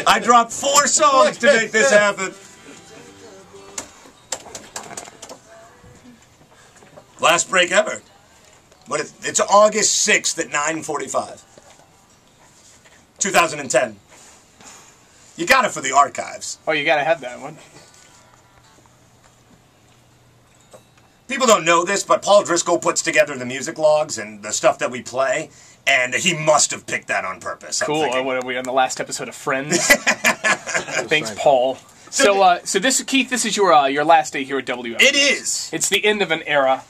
I dropped 4 songs to make this happen. Last break ever. But it's August 6th at 9:45. 2010. You got it for the archives. Oh, you gotta have that one. People don't know this, but Paul Driscoll puts together the music logs and the stuff that we play, and he must have picked that on purpose. Cool. What are we on the last episode of Friends? Thanks, Paul. So this, Keith, this is your last day here at WFNX. It is. It's the end of an era.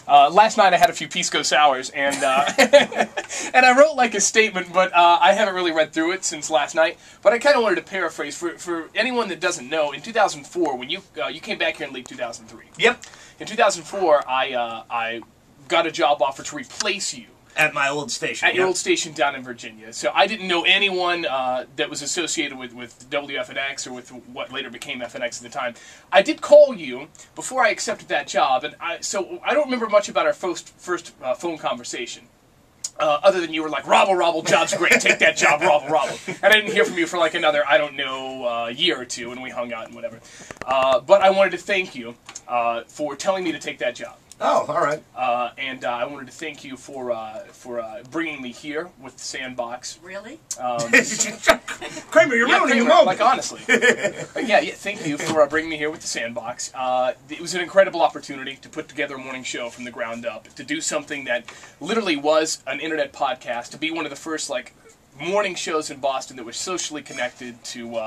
Last night I had a few Pisco Sours, and and I wrote like a statement, but I haven't really read through it since last night. But I kind of wanted to paraphrase for anyone that doesn't know. In 2004, when you came back here in late 2003. Yep. In 2004, I got a job offer to replace you. At my old station. At your old station down in Virginia. So I didn't know anyone that was associated with WFNX or with what later became FNX at the time. I did call you before I accepted that job, and so I don't remember much about our first phone conversation. Other than you were like, "Robble, job's great, take that job, robble." And I didn't hear from you for like another, I don't know, year or two, and we hung out and whatever. But I wanted to thank you for telling me to take that job. Oh, all right. And I wanted to thank you for bringing me here with the Sandbox. Really? Kramer, you're ruining the moment. Like, honestly. yeah, thank you for bringing me here with the Sandbox. It was an incredible opportunity to put together a morning show from the ground up, to do something that literally was an internet podcast, to be one of the first, like, morning shows in Boston that was socially connected to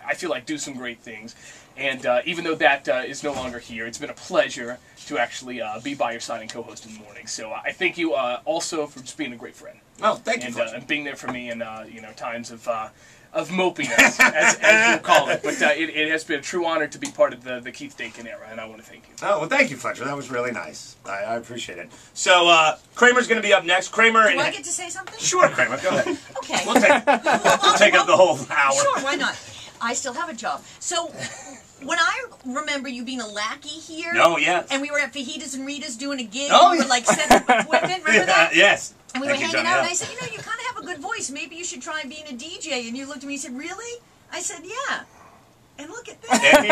I feel like, do some great things. And even though that is no longer here, it's been a pleasure to actually be by your side and co-host in the morning. So I thank you also for just being a great friend. Oh, thank you. And being there for me in times of mopiness, as you call it. But it has been a true honor to be part of the Keith Dakin era, and I want to thank you. Oh, well, thank you, Fletcher. That was really nice. I appreciate it. So Kramer's going to be up next. Kramer. Do I get to say something? Sure, Kramer. Go ahead. Okay. We'll take up the whole hour. Sure, why not? I still have a job. So, when I remember you being a lackey here. Oh, yes. And we were at Fajitas and Rita's doing a gig. Oh, and we were like setting up equipment. Remember that? Yes. And we were hanging out, and I said, you kind of have a good voice. Maybe you should try being a DJ. And you looked at me and said, really? I said, yeah. And look at this. And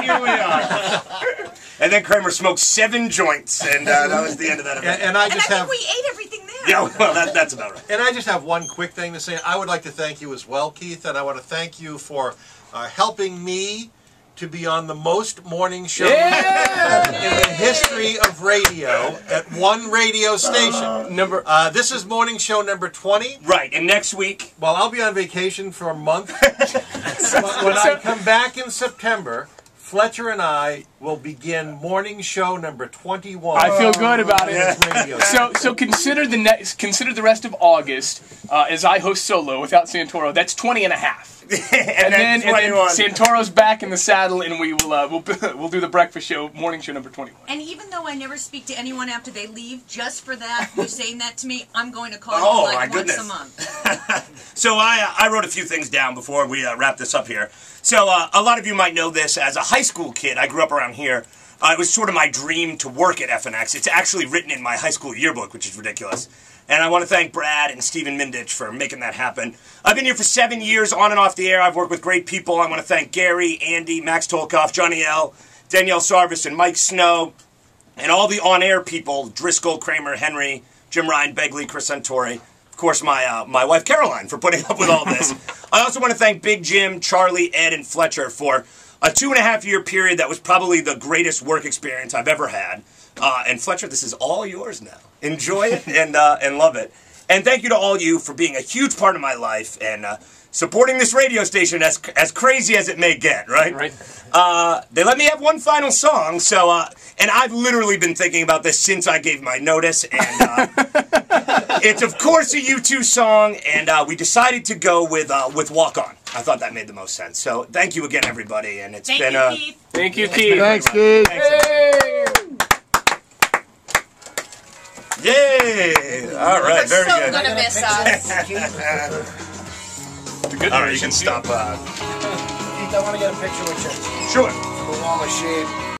here we are. And then Kramer smoked 7 joints, and that was the end of that event. And I think we ate everything there. Yeah, well, that's about right. And I just have one quick thing to say. I would like to thank you as well, Keith, and I want to thank you for helping me to be on the most morning show in the history of radio at one radio station. This is morning show number 20. Right, and next week... Well, I'll be on vacation for a month. When I come back in September, Fletcher and I will begin morning show number 21. I feel good about it. So consider the rest of August as I host solo without Santoro. That's 20 and a half. and then Santoro's back in the saddle, and we will we'll do the breakfast show, morning show number 21. And even though I never speak to anyone after they leave, just for that, you saying that to me, I'm going to call you like once a month. So I wrote a few things down before we wrap this up here. So a lot of you might know this. As a high school kid, I grew up around here. It was sort of my dream to work at FNX. It's actually written in my high school yearbook, which is ridiculous. And I want to thank Brad and Stephen Mindich for making that happen. I've been here for 7 years, on and off the air. I've worked with great people. I want to thank Gary, Andy, Max Tolkoff, Johnny L., Danielle Sarvis, and Mike Snow, and all the on-air people, Driscoll, Kramer, Henry, Jim Ryan, Begley, Chris Santori. Of course, my wife, Caroline, for putting up with all this. I also want to thank Big Jim, Charlie, Ed, and Fletcher for a 2.5-year period that was probably the greatest work experience I've ever had. And Fletcher, this is all yours now. Enjoy it and love it. And thank you to all you for being a huge part of my life and supporting this radio station as crazy as it may get, right? Right. They let me have one final song, so and I've literally been thinking about this since I gave my notice, and it's of course a U2 song, and we decided to go with Walk On. I thought that made the most sense. So thank you again, everybody, and it's been Keith. Thank you, Keith. Thanks, Keith. Yay! All right, very good. We're so gonna miss us. All right, you can stop. Keith, I want to get a picture with you. Sure. For the wall of shame.